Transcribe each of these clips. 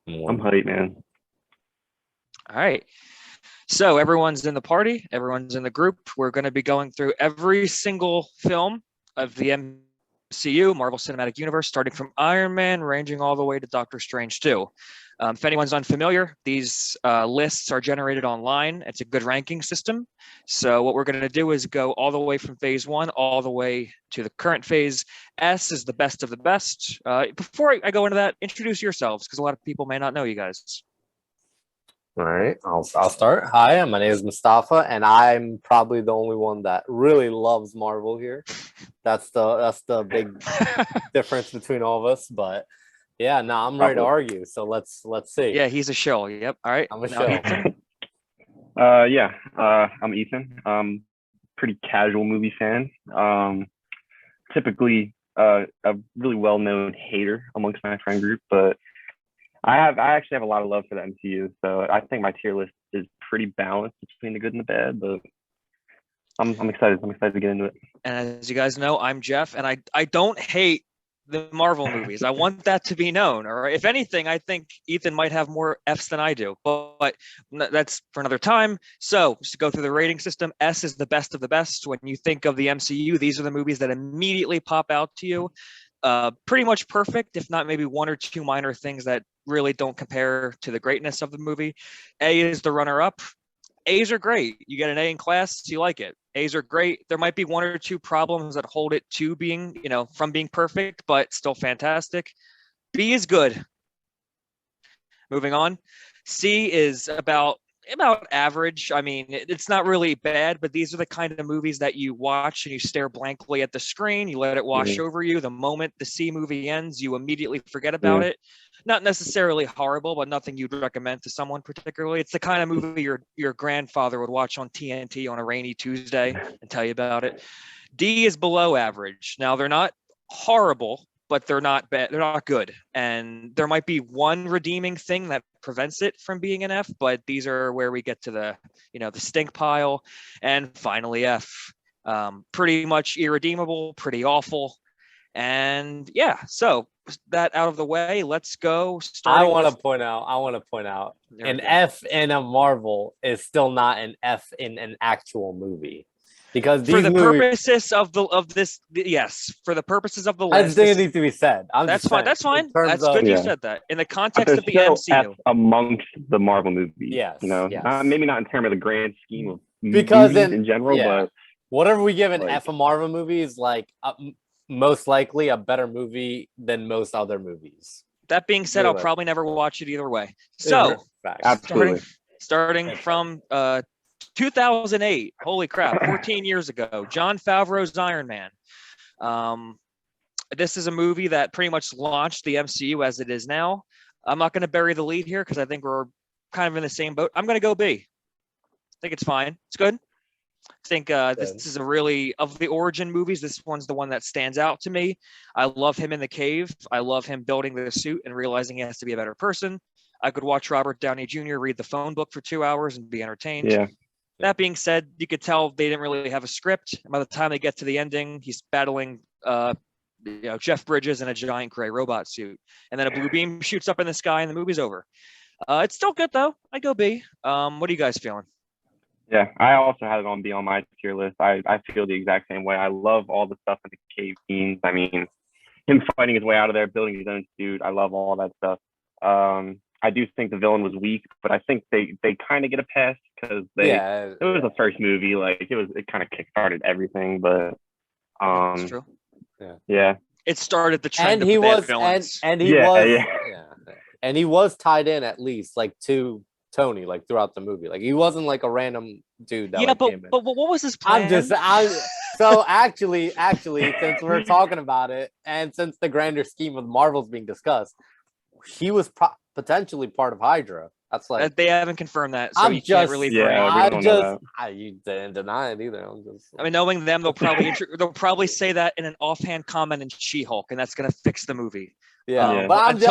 I'm hyped, man. All right. So everyone's in the party, everyone's in the group. We're going to be going through every single film of the MCU, Marvel Cinematic Universe, starting from Iron Man, ranging all the way to Doctor Strange 2. If anyone's unfamiliar, these lists are generated online. It's a good ranking system. So what we're going to do is go all the way from phase one all the way to the current phase. S is the best of the best. Before I go into that, introduce yourselves because a lot of people may not know you guys. All right, I'll start. Hi, my name is Mustafa, and I'm probably the only one that really loves Marvel here. That's the big difference between all of us. But yeah, no, I'm ready to argue. So let's see. Yeah, he's a shill. Yep. All right. I'm a shill. I'm Ethan. Pretty casual movie fan. Typically a really well-known hater amongst my friend group, but I actually have a lot of love for the MCU, so I think my tier list is pretty balanced between the good and the bad. But I'm excited. I'm excited to get into it. And as you guys know, I'm Jeff, and I don't hate the Marvel movies. I want that to be known. All right. If anything, I think Ethan might have more Fs than I do, but that's for another time. So just to go through the rating system, S is the best of the best. When you think of the MCU, these are the movies that immediately pop out to you. Pretty much perfect, if not maybe one or two minor things that really don't compare to the greatness of the movie. A is the runner-up. A's are great. You get an A in class, you like it. A's are great. There might be one or two problems that hold it to being, from being perfect, but still fantastic. B is good. Moving on. C is about average. I mean, it's not really bad, but these are the kind of movies that you watch and you stare blankly at the screen. You let it wash over you. The moment the C movie ends, you immediately forget about it. Not necessarily horrible, but nothing you'd recommend to someone particularly. It's the kind of movie your grandfather would watch on TNT on a rainy Tuesday and tell you about it. D is below average. Now, they're not horrible, but they're not bad. They're not good. And there might be one redeeming thing that prevents it from being an F, but these are where we get to the stink pile. And finally, F. Pretty much irredeemable, pretty awful. And yeah, so that out of the way, let's go. I want to point out an F in a Marvel is still not an F in an actual movie. Because for the purposes of this, yes, for the purposes of the list, I just think it needs to be said. That's fine. That's fine. That's good. You said that in the context of the MCU amongst the Marvel movies. Yes, maybe not in terms of the grand scheme of movies in general, but whatever we give an F a Marvel movie is like most likely a better movie than most other movies. That being said, I'll probably never watch it either way. So, absolutely, starting from 2008, holy crap, 14 years ago, Jon Favreau's Iron Man. This is a movie that pretty much launched the MCU as it is now. I'm not going to bury the lead here because I think we're kind of in the same boat. I'm going to go B. I think it's fine. It's good. I think this is a really, of the origin movies, this one's the one that stands out to me. I love him in the cave. I love him building the suit and realizing he has to be a better person. I could watch Robert Downey Jr. read the phone book for 2 hours and be entertained. Yeah. That being said, you could tell they didn't really have a script. By the time they get to the ending, he's battling Jeff Bridges in a giant gray robot suit. And then a blue beam shoots up in the sky and the movie's over. It's still good, though. I go B. What are you guys feeling? Yeah, I also had it on B on my tier list. I feel the exact same way. I love all the stuff in the cave scenes. I mean, him fighting his way out of there, building his own suit. I love all that stuff. I do think the villain was weak, but I think they kind of get a pass because it was the first movie. Like it kind of kickstarted everything. But that's true. Yeah. It started the trend and of bad villains. And he was tied in at least like to Tony like throughout the movie. Like he wasn't like a random dude that came in. But what was his plan? So actually, since we're talking about it, and since the grander scheme of Marvel's being discussed, he was potentially part of Hydra. That's like they haven't confirmed that, so you can't really. You didn't deny it either. I mean, knowing them, they'll probably say that in an offhand comment in She-Hulk, and that's gonna fix the movie. But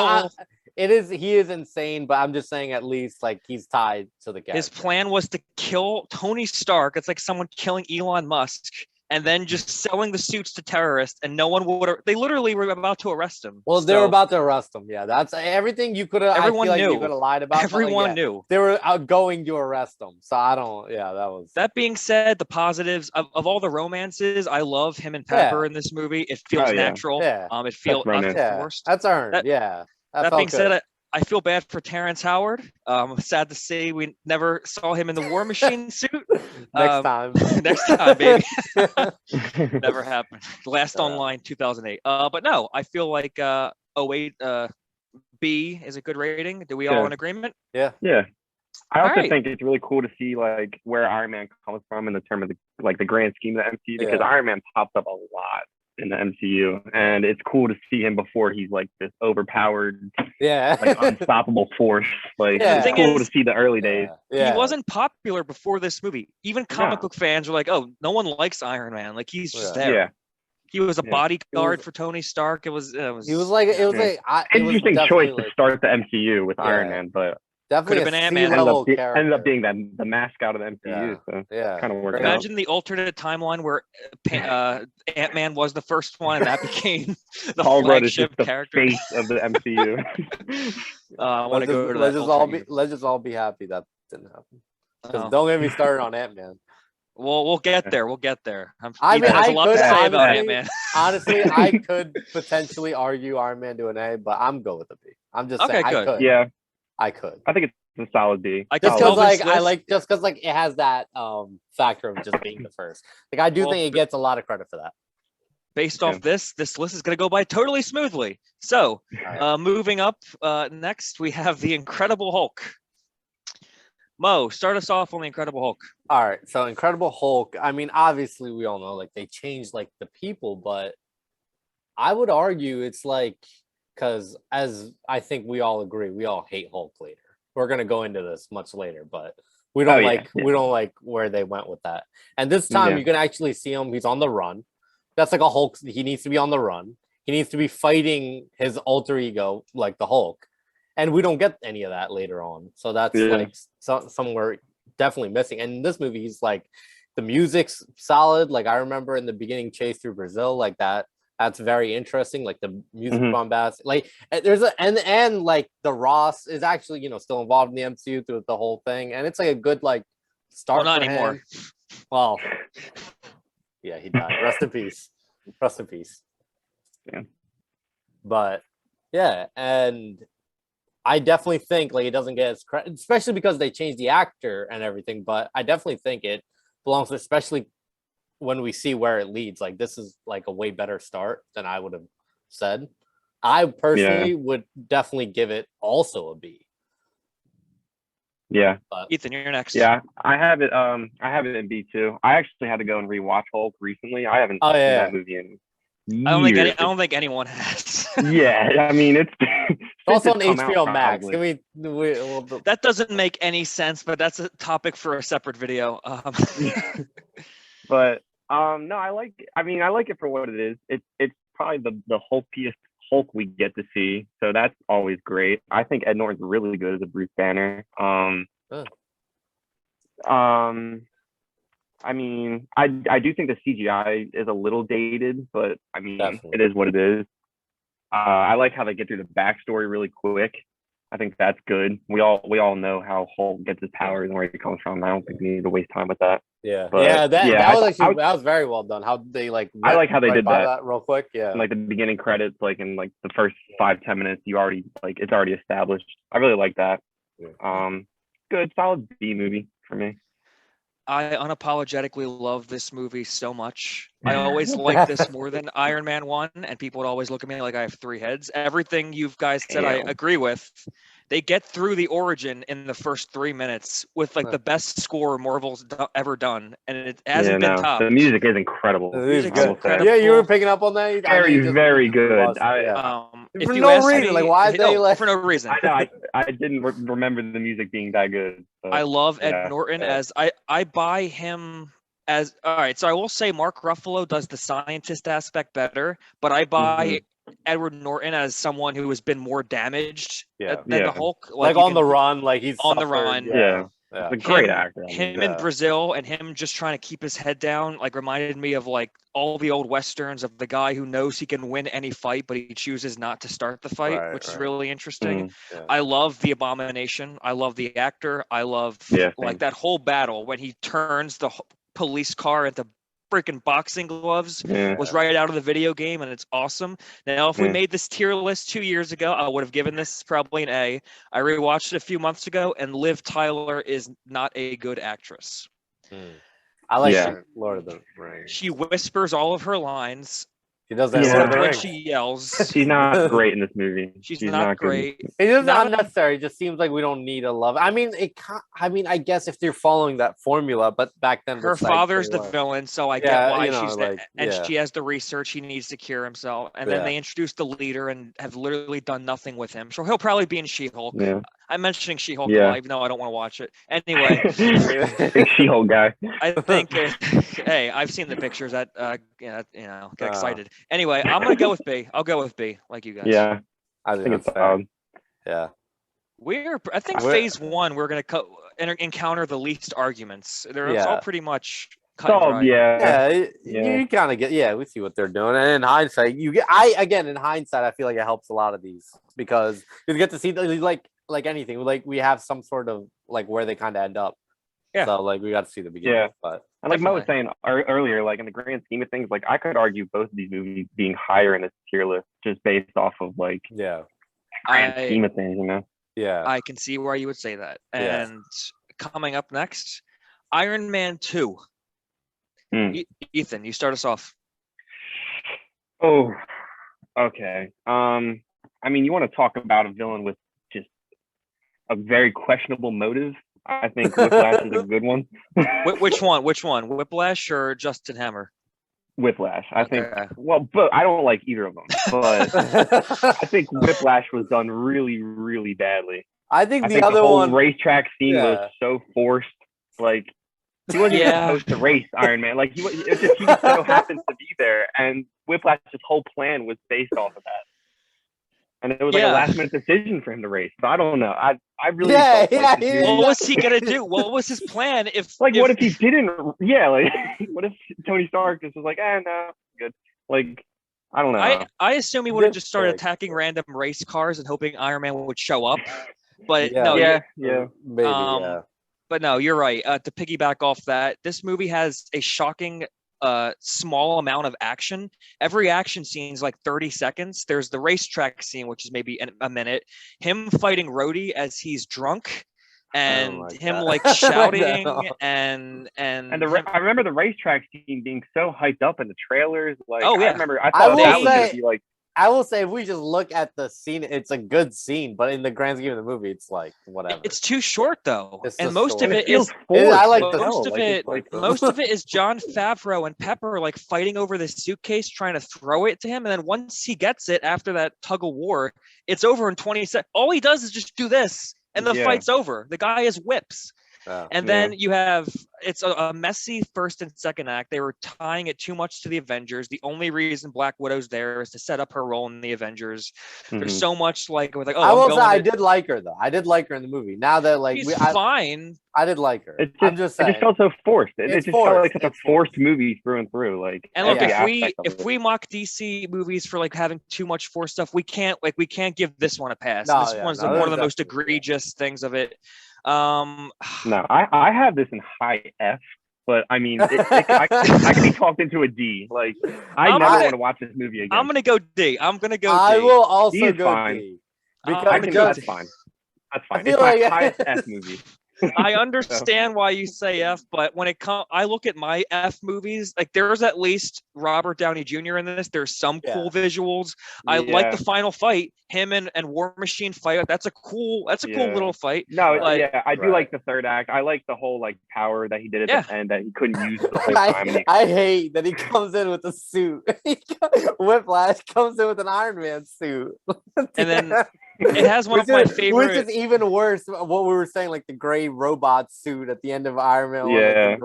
he is insane. But I'm just saying, at least like he's tied to the character. His plan was to kill Tony Stark. It's like someone killing Elon Musk and then just selling the suits to terrorists, and no one would. They literally were about to arrest him. Well, they were about to arrest him. Yeah, that's everything you could have. Everyone I feel knew. like you could have lied about. Everyone knew. They were going to arrest him. So I don't. Yeah, that was. That being said, the positives of all the romances, I love him and Pepper in this movie. It feels natural. Yeah. It feels not forced. That's earned. That being said, I feel bad for Terrence Howard. I'm sad to say we never saw him in the War Machine suit. Next time. Next time, baby. Never happened. Last online 2008. But no, I feel like 08 B is a good rating. Do we all in agreement? Yeah. Yeah. I also think it's really cool to see like where Iron Man comes from in the term of the grand scheme of the MCU, because Iron Man pops up a lot in the MCU, and it's cool to see him before he's like this overpowered, like unstoppable force. Like it's cool to see the early days. He wasn't popular before this movie. Even comic book fans were like, "Oh, no one likes Iron Man. Like he's just there." Yeah. He was a bodyguard for Tony Stark. It was interesting choice to start the MCU with Iron Man, but definitely could have been Ant-Man. Ended up being the mascot of the MCU. Kind of worked out. Imagine the alternate timeline where Ant-Man was the first one, and that became the flagship character. Face of the MCU. I want to go to let's just all be happy that didn't happen. Because don't get me started on Ant-Man. We'll get there. We'll get there. I mean, there's a lot to say about Ant-Man. Honestly, I could potentially argue Iron Man to an A, but I'm good with a B. I'm just saying, good. I could. Yeah. I could. I think it's a solid B. Just because it has that factor of just being the first. Like I do think it gets a lot of credit for that. Based off this list is going to go by totally smoothly. So, moving up next, we have the Incredible Hulk. Mo, start us off on the Incredible Hulk. All right, so Incredible Hulk. I mean, obviously, we all know like they changed like the people, but I would argue it's like. Because as I think we all agree, we all hate Hulk later. We're gonna go into this much later, but we don't we don't like where they went with that. And this time you can actually see him. He's on the run. That's like a Hulk. He needs to be on the run. He needs to be fighting his alter ego, like the Hulk. And we don't get any of that later on. So that's like somewhere definitely missing. And in this movie, he's like the music's solid. Like I remember in the beginning chase through Brazil, like that. That's very interesting. Like the music bombast, like there's and like the Ross is actually still involved in the MCU through the whole thing, and it's like a good like start. Well, not anymore. Him. Well, yeah, he died. Rest in peace. Rest in peace. Yeah. But yeah, and I definitely think like it doesn't get as credit, especially because they changed the actor and everything. But I definitely think it belongs, especially when we see where it leads. Like this is like a way better start than I would have said. I personally would definitely give it also a B. Yeah. But, Ethan, you're next. Yeah, I have it in B too. I actually had to go and rewatch Hulk recently. I haven't seen that movie in years. I don't think anyone has. Yeah, I mean it's also on HBO Max. That doesn't make any sense, but that's a topic for a separate video. But no, I like it for what it is. It's probably the Hulkiest Hulk we get to see, so that's always great. I think Ed Norton's really good as a Bruce Banner. I mean, I do think the CGI is a little dated, but I mean, It is what it is. I like how they get through the backstory really quick. I think that's good. We all know how Hulk gets his powers and where he comes from. I don't think we need to waste time with that. Yeah, but, that was very well done. How they like. I like how they did that real quick. Yeah, like the beginning credits, like in like the first 5-10 minutes, you already like it's already established. I really like that. Good, solid B movie for me. I unapologetically love this movie so much. I always liked this more than Iron Man 1, and people would always look at me like I have 3 heads. Everything you guys said, I agree with. They get through the origin in the first 3 minutes with like the best score Marvel's ever done, and it hasn't been topped. The music is incredible. Yeah, you were picking up on that. Very good. For no reason, like why they like for no reason. I didn't remember the music being that good. So, I love Ed Norton as I buy him as all right. So I will say Mark Ruffalo does the scientist aspect better, but I buy Edward Norton as someone who has been more damaged than the Hulk. Like on the run, like he's on the run. Yeah. Yeah. He's a great actor. I mean, Him in Brazil and him just trying to keep his head down, like reminded me of like all the old westerns of the guy who knows he can win any fight, but he chooses not to start the fight, which is really interesting. Yeah. I love the Abomination. I love the actor. I love like that whole battle when he turns the police car into freaking boxing gloves was right out of the video game, and it's awesome. Now, if we made this tier list 2 years ago, I would have given this probably an A. I rewatched it a few months ago, and Liv Tyler is not a good actress. I like Lord of the Rings. She whispers all of her lines. She does that Lord of the when Rings. she yells. She's not great in this movie. She's not great. It is unnecessary. It just seems like we don't need a love. I mean, I guess if they're following that formula, but back then her father's the villain, so I get why she's and she has the research he needs to cure himself. And then they introduce the leader and have literally done nothing with him. So he'll probably be in She-Hulk. Yeah. I'm mentioning She-Hulk even though I don't want to watch it. Anyway, big She-Hulk guy. I think. Hey, I've seen the pictures. That get excited. Anyway, I'm gonna go with B. I'll go with B, like you guys. Yeah, I think it's yeah. I think phase one we're gonna encounter the least arguments. It's all pretty much. You kind of get we see what they're doing, and in hindsight, in hindsight, I feel like it helps a lot of these because you get to see like anything, like we have some sort of like where they kind of end up. Yeah. So like we got to see the beginning. Yeah. But and like Mo was saying earlier, like in the grand scheme of things, like I could argue both of these movies being higher in this tier list just based off of like grand scheme of things, you know. Yeah. I can see why you would say that. And coming up next, Iron Man 2. Ethan, you start us off. Oh, okay. I mean, you want to talk about a villain with just a very questionable motive? I think Whiplash is a good one. Which one? Whiplash or Justin Hammer? Whiplash. I think. Well, but I don't like either of them. But I think Whiplash was done really, really badly. I think the other one, racetrack scene was so forced. Like he wasn't even supposed to race Iron Man. Like he just so happens to be there, and Whiplash's whole plan was based off of that. And it was like a last minute decision for him to race. So I don't know. I really what was he gonna do? What was his plan? What if he didn't? Yeah, like what if Tony Stark just was like, no, good. Like I don't know. I assume he would have just started attacking random race cars and hoping Iron Man would show up. But maybe. But no, you're right. To piggyback off that, this movie has a shocking small amount of action. Every action scene is like 30 seconds. There's the racetrack scene, which is maybe a minute. Him fighting Rhodey as he's drunk, and him like shouting and I remember the racetrack scene being so hyped up in the trailers. Like I remember, I thought that was gonna be like. I will say, if we just look at the scene, it's a good scene, but in the grand scheme of the movie, it's like whatever. It's too short, though, and most of it is. I like most of it is Jon Favreau and Pepper like fighting over this suitcase, trying to throw it to him, and then once he gets it, after that tug of war, it's over in 20 seconds. All he does is just do this, and the fight's over. The guy has whips. And then you have it's a messy first and second act. They were tying it too much to the Avengers. The only reason Black Widow's there is to set up her role in the Avengers. There's so much like I will say I did like her though. I did like her in the movie. Now that like she's fine. I did like her. It just felt so forced. It just felt like such a forced movie through and through. Like and look, if we mock DC movies for like having too much forced stuff, we can't give this one a pass. This one's one of the most egregious things of it. No, I have this in high F, but I mean, I can be talked into a D. Like, I never want to watch this movie again. I'm gonna go D. I will also go fine. D. Because that's fine. That's fine. It's my highest F movie. I understand why you say F, but when it comes, I look at my F movies. Like there's at least Robert Downey Jr. in this. There's some cool visuals. I like the final fight. Him and War Machine fight. That's a cool little fight. No, I do like the third act. I like the whole like power that he did at the end that he couldn't use the whole time. I hate that he comes in with a suit. Whiplash comes in with an Iron Man suit, and then. It has one of my favorite. Which is even worse. What we were saying, like the gray robot suit at the end of Iron Man. Yeah,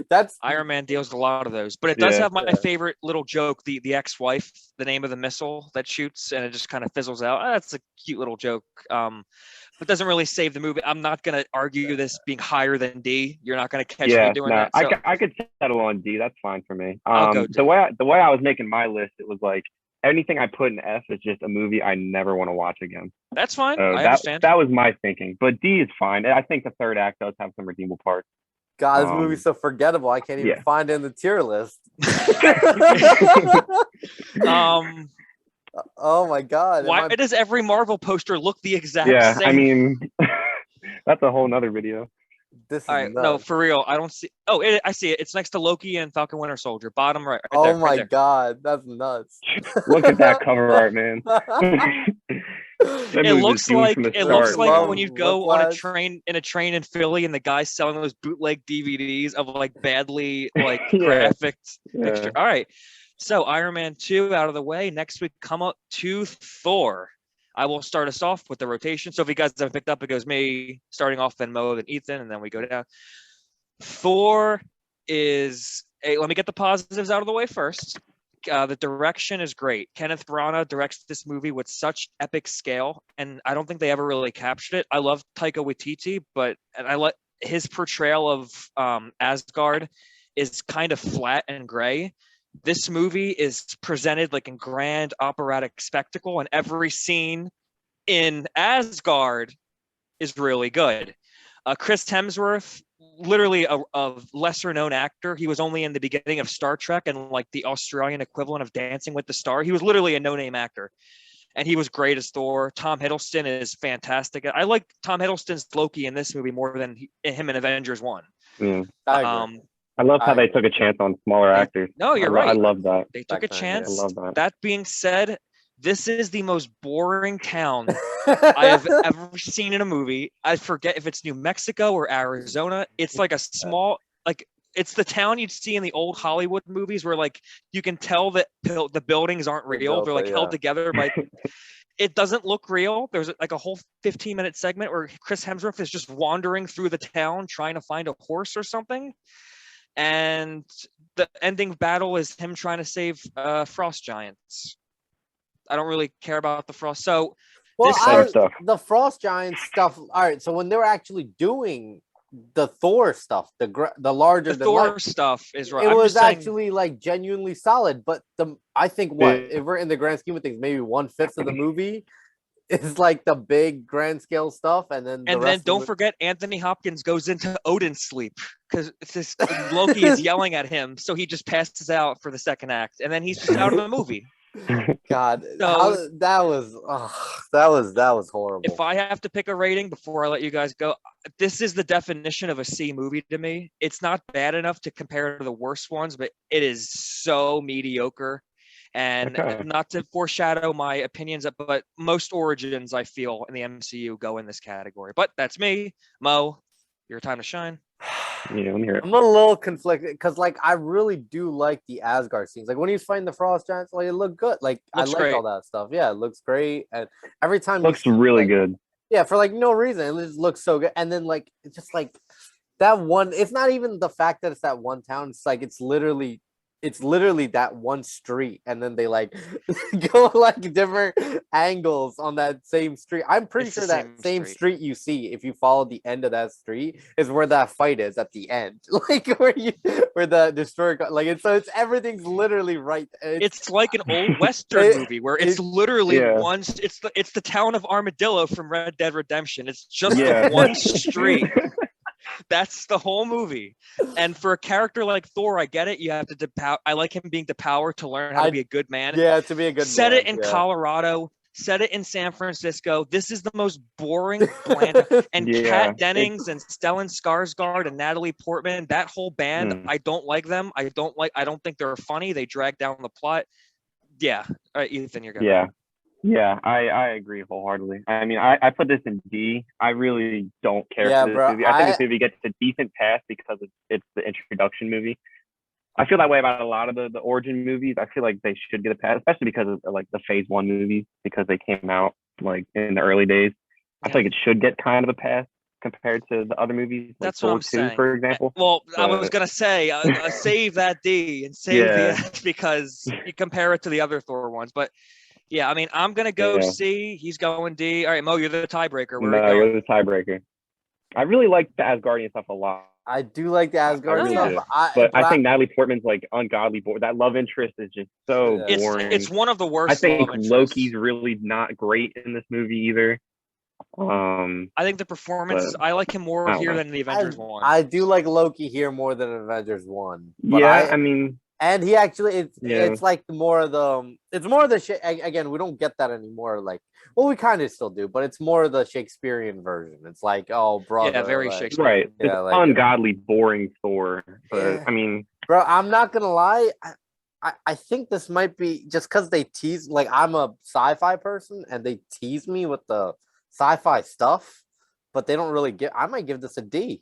that's Iron Man deals with a lot of those, but it does have my favorite little joke. The ex-wife, the name of the missile that shoots, and it just kind of fizzles out. That's a cute little joke. it doesn't really save the movie. I'm not gonna argue this being higher than D. You're not gonna catch Yeah, me doing no, that. So I could settle on D. That's fine for me. I'll go D. The way I was making my list, it was like anything I put in F is just a movie I never want to watch again. That's fine. So I understand. that was my thinking. But D is fine. I think the third act does have some redeemable parts. God, this movie's so forgettable. I can't even find it in the tier list. Oh my God! Why does every Marvel poster look the exact same? I mean, that's a whole nother video. This is all right, no, for real. I don't see. Oh, I see it. It's next to Loki and Falcon Winter Soldier. Bottom right. Oh there, my there. God, that's nuts. Look at that cover art, man. It looks like when you go on Whiplash. a train in Philly and the guy's selling those bootleg DVDs of like badly like graphics picture. All right. So Iron Man 2 out of the way. Next we come up to Thor. I will start us off with the rotation. So if you guys haven't picked up, it goes me starting off, then Mo, then Ethan, and then we go down. Thor is let me get the positives out of the way first. The direction is great. Kenneth Branagh directs this movie with such epic scale, and I don't think they ever really captured it. I love Taika Waititi, and I let his portrayal of Asgard is kind of flat and gray. This movie is presented like a grand operatic spectacle, and every scene in Asgard is really good. Chris Hemsworth, literally a lesser known actor. He was only in the beginning of Star Trek and like the Australian equivalent of Dancing with the Stars. He was literally a no-name actor, and he was great as Thor. Tom Hiddleston is fantastic. I like Tom Hiddleston's Loki in this movie more than him in Avengers 1. Yeah, I love how they took a chance on smaller actors. No, you're right. I love that. They took a chance. I love that. That being said, this is the most boring town I have ever seen in a movie. I forget if it's New Mexico or Arizona. It's like a small, like it's the town you'd see in the old Hollywood movies where like you can tell that the buildings aren't real. They're like held together by. It doesn't look real. There's like a whole 15-minute segment where Chris Hemsworth is just wandering through the town trying to find a horse or something. And the ending battle is him trying to save frost giants. I don't really care about the frost. So the frost giant stuff. All right. So when they were actually doing the Thor stuff, the larger Thor stuff is right. It was actually like genuinely solid. But I think if we're in the grand scheme of things, maybe 1/5 of the movie is like the big grand scale stuff, and then don't forget Anthony Hopkins goes into Odin's sleep because Loki is yelling at him, so he just passes out for the second act, and then he's just out of the movie. God, so, that was horrible. If I have to pick a rating before I let you guys go, this is the definition of a C movie to me. It's not bad enough to compare to the worst ones, but it is so mediocre. And not to foreshadow my opinions, but most origins I feel in the MCU go in this category. But that's me. Mo, your time to shine. Yeah, I'm here. I'm a little conflicted because, like, I really do like the Asgard scenes. Like when he's fighting the Frost Giants, like it looked good. Like I like all that stuff. Yeah, it looks great, and every time looks really good. Yeah, for like no reason, it just looks so good. And then like it's just like that one. It's not even the fact that it's that one town. It's like it's literally that one street, and then they like go like different angles on that same street. I'm pretty sure that same street you see, if you follow the end of that street, is where that fight is at the end, like where the destroyer, like it's everything's literally right. It's like an old Western movie where it's literally one. It's the town of Armadillo from Red Dead Redemption. It's just one street. That's the whole movie. And for a character like Thor, I get it. You have to I like him being depowered to learn how to be a good man. Yeah, to be a good man. Set it in Colorado. Set it in San Francisco. This is the most boring, bland. And Kat Dennings and Stellan Skarsgård and Natalie Portman, that whole band, I don't like them. I don't think they're funny. They drag down the plot. Yeah. All right, Ethan, you're good. Yeah, I agree wholeheartedly. I mean, I put this in D. I really don't care for this movie. I think this movie gets a decent pass because it's the introduction movie. I feel that way about a lot of the origin movies. I feel like they should get a pass, especially because of like the Phase 1 movies, because they came out like in the early days. I feel like it should get kind of a pass compared to the other movies. Like That's what I'm saying. For example. Well, I was gonna say save that D and save the F because you compare it to the other Thor ones, but. Yeah, I mean, I'm gonna go Yeah. C. He's going D. All right, Mo, you're the tiebreaker. Where are No, you you're going? the tiebreaker. I really like the Asgardian stuff a lot. I do like the Asgard really stuff. do. But I I think Natalie Portman's like ungodly bored. That love interest is just so Yeah. boring. It's one of the I worst think love interests. Loki's really not great in this movie either. I think the performances. I like him more I don't here know. than the Avengers one. I do like Loki here more than Avengers 1. But Yeah, I mean, and he actually Yeah. it's like more of the shit. Again, we don't get that anymore. Like, well, we kind of still do, but it's more of the Shakespearean version. It's like, oh, brother, Yeah, very like, Shakespearean. right. Yeah, It's like, ungodly boring Thor. But Yeah. I mean, bro. I'm not gonna lie. I think this might be just because they tease. Like, I'm a sci-fi person, and they tease me with the sci-fi stuff, but they don't really give. I might give this a D.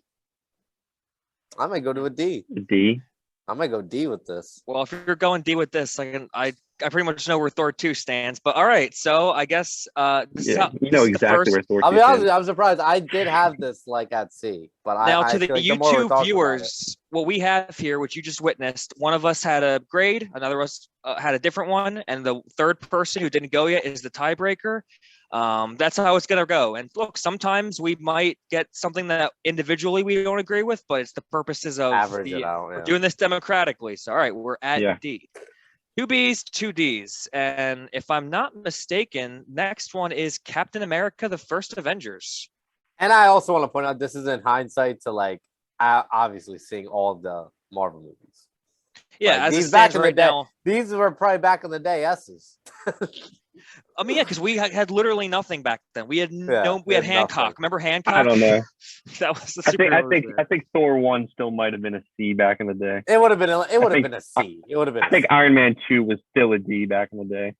I might go to a D. D. I might go D with this. Well, if you're going D with this, I pretty much know where Thor 2 stands. But all right, so I guess this is Yeah, how, you this know is the exactly first. where Thor I'll 2 be honest with stands. you, I'm surprised. I did have this like at C, but Now, I to the feel like the more we're YouTube talking viewers, what we have here, which you just witnessed, one of us had a grade, another of us had a different one, and the third person who didn't go yet is the tiebreaker. That's how it's going to go. And look, sometimes we might get something that individually we don't agree with, but it's the purposes of average it out. we're Yeah. doing this democratically. So, all right, we're at Yeah. D. 2 B's, 2 D's. And if I'm not mistaken, next one is Captain America, the First Avengers. And I also want to point out this is in hindsight to like obviously seeing all the Marvel movies. Yeah, Like, as it these back stands in the right day, now. these were probably back in the day S's. I mean, yeah, because we had literally nothing back then. We had we had Hancock. nothing. Remember Hancock? I don't know. That was the I superhero. think Thor 1 still might have been a C back in the day. It would have been think- been a C. It would have been. I think Iron Man 2 was still a D back in the day.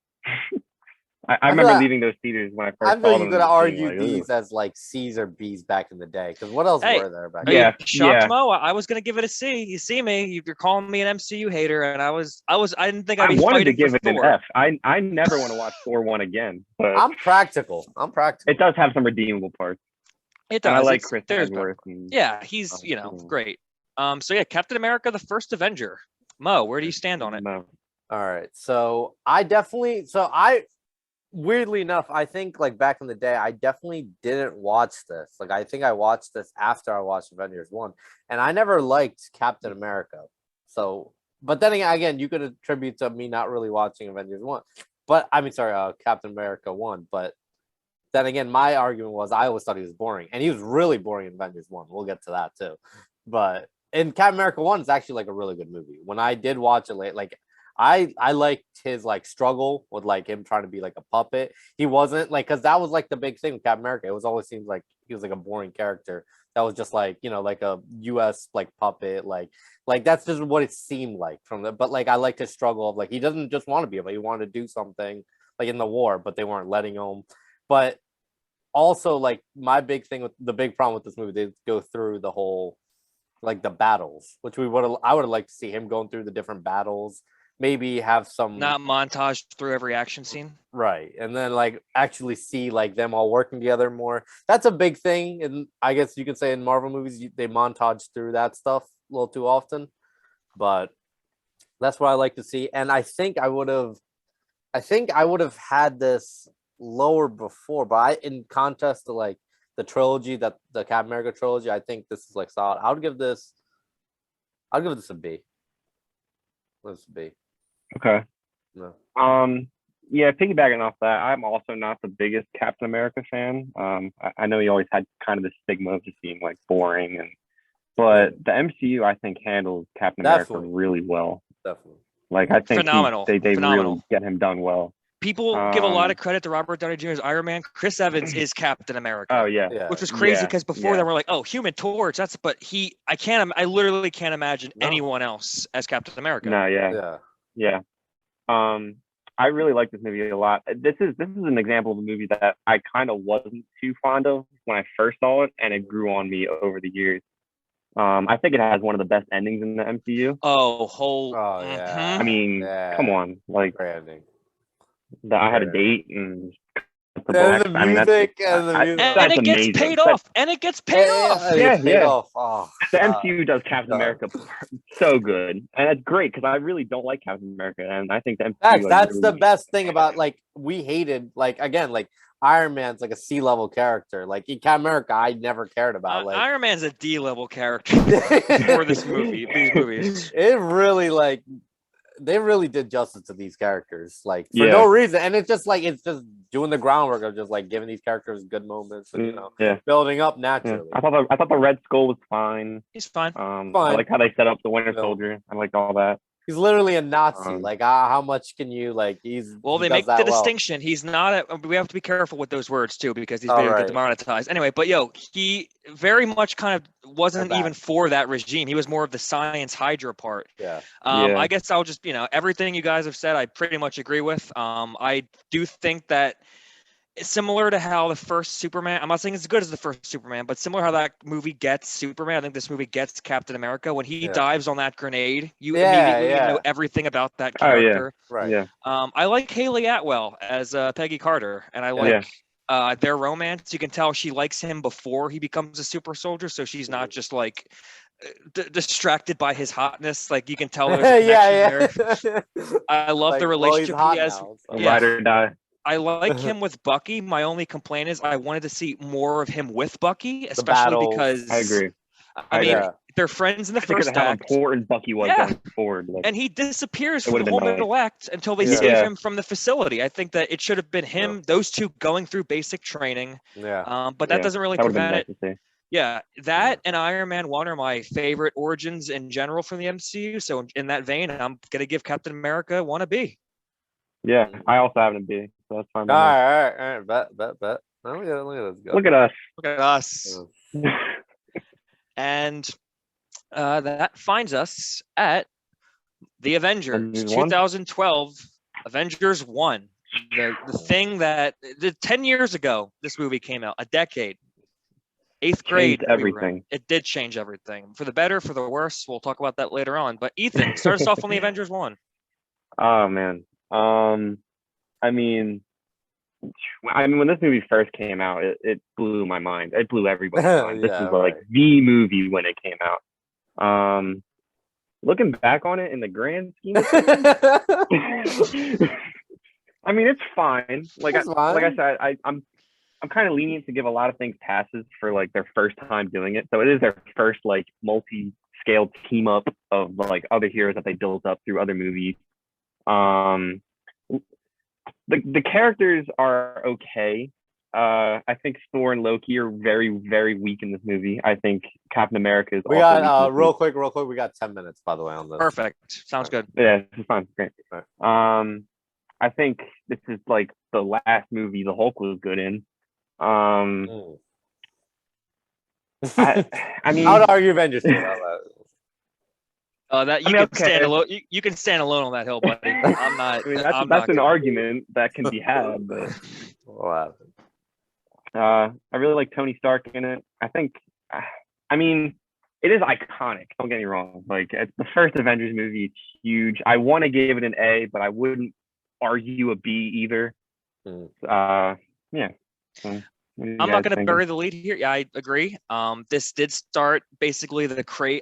I feel remember like- leaving those theaters when I I first feel saw you them. could and argue being like, these as like C's or B's back in the day. Because what else Hey, were there back? Are Yeah, you shocked, yeah. Mo? I was gonna give it a C. You see me? You're calling me an MCU hater, and I didn't think I'd I be wanted to fighting give for it an Thor. F. I never want to watch Thor 1 again, but I'm practical. it does have some redeemable parts. It And does. I like It's- Chris there's Hemsworth. And, Yeah, he's great. So yeah, Captain America, the First Avenger. Mo, where do you stand on it? No. All right. So weirdly enough, I think like back in the day, I definitely didn't watch this. Like I think I watched this after I watched Avengers 1, and I never liked Captain America. So, but then again, you could attribute to me not really watching Avengers 1. But I mean, sorry, Captain America 1. But then again, my argument was I always thought he was boring, and he was really boring in Avengers 1. We'll get to that too. But in Captain America 1, it's actually like a really good movie. When I did watch it late, like I liked his like struggle with like him trying to be like a puppet. He wasn't like, because that was like the big thing with Captain America. It was always seems like he was like a boring character that was just like, you know, like a US like puppet, like that's just what it seemed like from the. But like I liked his struggle of like he doesn't just want to be a, but he wanted to do something like in the war, but they weren't letting him. But also like my big thing with the big problem with this movie, they go through the whole like the battles, which I would have liked to see him going through the different battles. Maybe have some Not montage through every action scene. right, and then like actually see like them all working together more. That's a big thing, and I guess you could say in Marvel movies they montage through that stuff a little too often. But that's what I like to see, and I think I would have had this lower before, but in contrast to like the trilogy, that the Captain America trilogy, I think this is like solid. I'll give this a B. Let's B. Okay. No. Yeah, piggybacking off that, I'm also not the biggest Captain America fan. I know he always had kind of the stigma of just being like boring, but the MCU I think handles Captain America really well. Definitely. Like I think Phenomenal. they Phenomenal. really get him done well. People give a lot of credit to Robert Downey Jr.'s Iron Man. Chris Evans is Captain America. Oh yeah. Which was crazy because before yeah. they were like, oh, Human Torch. I literally can't imagine anyone else as Captain America. No, yeah. I really like this movie a lot. This is an example of a movie that I kind of wasn't too fond of when I first saw it, and it grew on me over the years. I think it has one of the best endings in the MCU. Yeah. I mean, come on, like branding. I had a date and The black. And the I mean, music and the I- music. And that's it gets amazing. paid off. And it gets paid off. Yeah, Yeah, paid yeah. off. Oh, the MCU does Captain God. America so good, and it's great because I really don't like Captain America, and I think the MCU. Facts. Like, That's really, the best thing about we hated again Iron Man's like a C-level character. Like in Captain America, I never cared about. Iron Man's a D-level character for these movies. It really they really did justice to these characters, for no reason. And it's just doing the groundwork of just giving these characters good moments and building up naturally. I thought the Red Skull was fine. He's fine. I like how they set up the Winter Soldier. I liked all that. He's literally a Nazi. How much can you he's they make the distinction. He's not we have to be careful with those words too, because these videos get demonetized. Anyway, but he very much kind of wasn't even for that regime. He was more of the science Hydra part. I guess I'll just, everything you guys have said, I pretty much agree with. I do think that similar to how the first Superman, I'm not saying it's as good as the first Superman, but similar how that movie gets Superman, I think this movie gets Captain America. When he dives on that grenade, you immediately know everything about that character. I like Haley Atwell as Peggy Carter, and I like their romance. You can tell she likes him before he becomes a super soldier, so she's not just distracted by his hotness. You can tell there's a connection there. I love the relationship he has. Ride or die. I like him with Bucky. My only complaint is I wanted to see more of him with Bucky, especially because I agree. I mean, they're friends in the first act. How important Bucky was going forward. And he disappears from the whole middle act until they save him from the facility. I think that it should have been him, those two going through basic training. But that doesn't really prevent it. That and Iron Man 1 are my favorite origins in general from the MCU. So in that vein, I'm going to give Captain America 1 a B. Yeah, I also have it a B, so that's fine. All right. Bet. Look at us. Look at us. And that finds us at the Avengers 2012, Avengers 1. The thing that 10 years ago, this movie came out, a decade. 8th grade. Everything. It did change everything. For the better, for the worse. We'll talk about that later on. But Ethan, start us off on the Avengers 1. Oh, man. I mean, when this movie first came out, it blew my mind. It blew everybody's mind. This is the movie when it came out. Looking back on it in the grand scheme of things, I mean, it's fine. Like I said, I'm kind of lenient to give a lot of things passes for their first time doing it. So it is their first multi-scale team up of other heroes that they built up through other movies. The characters are okay. I think Thor and Loki are very, very weak in this movie. I think Captain America is. We got real quick. We got 10 minutes, by the way, on this. Perfect. Sounds good. Yeah, this is fine. Great. Right. I think this is the last movie the Hulk was good in. I mean, I would argue Avengers. Stand alone. You can stand alone on that hill, buddy. I'm not. I mean, that's an argument that can be had. But I really like Tony Stark in it. I think. I mean, it is iconic. Don't get me wrong. It's the first Avengers movie. It's huge. I want to give it an A, but I wouldn't argue a B either. Yeah. So, I'm not going to bury the lead here. Yeah, I agree. This did start basically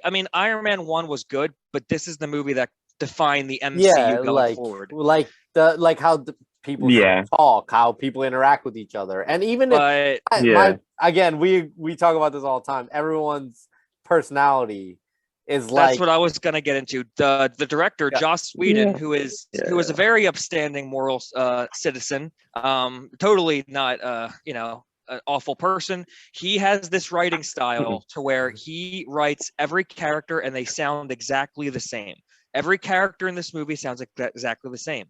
I mean, Iron Man 1 was good, but this is the movie that defined the MCU going forward. How the people talk, how people interact with each other, and even again, we talk about this all the time. Everyone's personality is that's what I was going to get into. The director Joss Whedon, who is a very upstanding moral citizen, totally not an awful person. He has this writing style to where he writes every character and they sound exactly the same. Every character in this movie sounds exactly the same.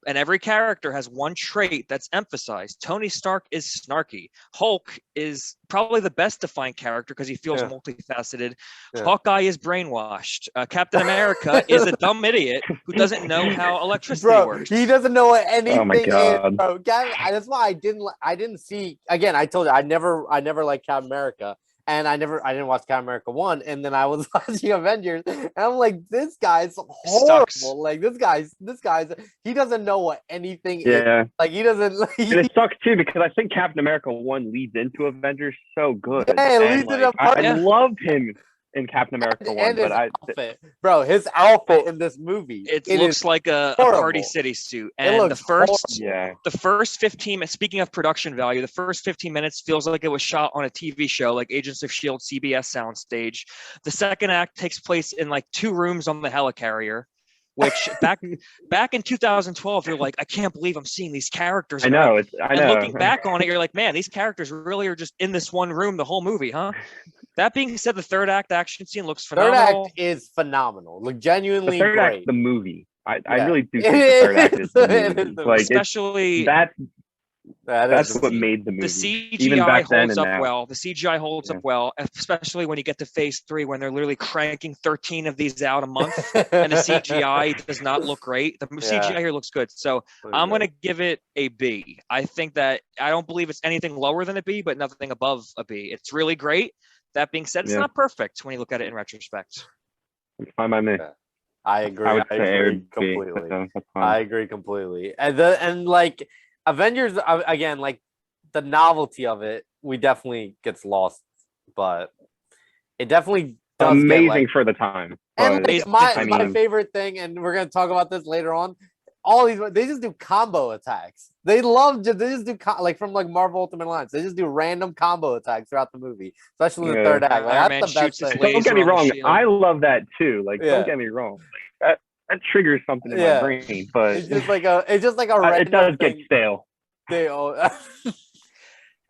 And every character has one trait that's emphasized. Tony Stark is snarky. Hulk is probably the best defined character because he feels multifaceted. Hawkeye is brainwashed. Captain America is a dumb idiot who doesn't know how electricity works. He doesn't know what anything oh my God. is, bro. That's why I didn't see. Again, I told you I never liked Captain America, and I didn't watch Captain America 1, and then I was watching Avengers, and I'm like, this guy's horrible. Sucks. Like this guy's he doesn't know what anything is. Yeah. Like he doesn't. And it sucks too because I think Captain America 1 leads into Avengers so good. Yeah, it And, leads like, into I love him in Captain America 1, and his but outfit, bro, his outfit in this movie. It is looks like a horrible. Party City suit. It And the looks first horrible. the first 15 minutes, speaking of production value, the first 15 minutes feels like it was shot on a TV show like Agents of S.H.I.E.L.D. CBS soundstage. The second act takes place in like 2 rooms on the helicarrier, which back in 2012, you're like, I can't believe I'm seeing these characters. I know. And looking back on it, you're like, man, these characters really are just in this one room the whole movie, huh? That being said, the third act action scene looks phenomenal. Third act is phenomenal. Like genuinely The third great. act, the movie. I Yeah. really do think the third act is the It movie. is the Like Especially that's what made the movie. the Even CGI back then holds and up now. well. The CGI holds Yeah. up well, especially when you get to phase 3 when they're literally cranking 13 of these out a month, and the CGI does not look great. The CGI here looks good, so I'm going to give it a B. I think that I don't believe it's anything lower than a B, but nothing above a B. It's really great. That being said, it's not perfect when you look at it in retrospect. It's fine by me. I agree. I would I say it agree would be, completely. so that's fine. I agree completely. And like Avengers again, like the novelty of it, we definitely gets lost, but it definitely does amazing get, like, for the time. and but, like, my mean, favorite thing, and we're gonna talk about this later on. All these they just do combo attacks. They just do like from like Marvel Ultimate Alliance. They just do random combo attacks throughout the movie, especially in the third act. Like, Iron that's Man the best shoots his thing. laser don't get me on the wrong. shield. I love that too. Like, Yeah. don't get me wrong. Like, that triggers something in my brain, but it's just like a random it does thing. get stale.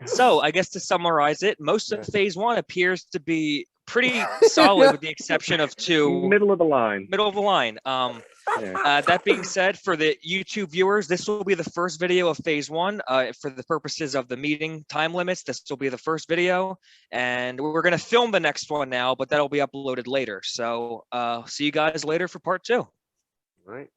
So I guess to summarize it, most of phase 1 appears to be pretty solid with the exception of 2. Middle of the line. That being said, for the YouTube viewers, this will be the first video of phase 1. For the purposes of the meeting time limits, this will be the first video, and we're going to film the next one now, but that'll be uploaded later. So see you guys later for part 2. Right.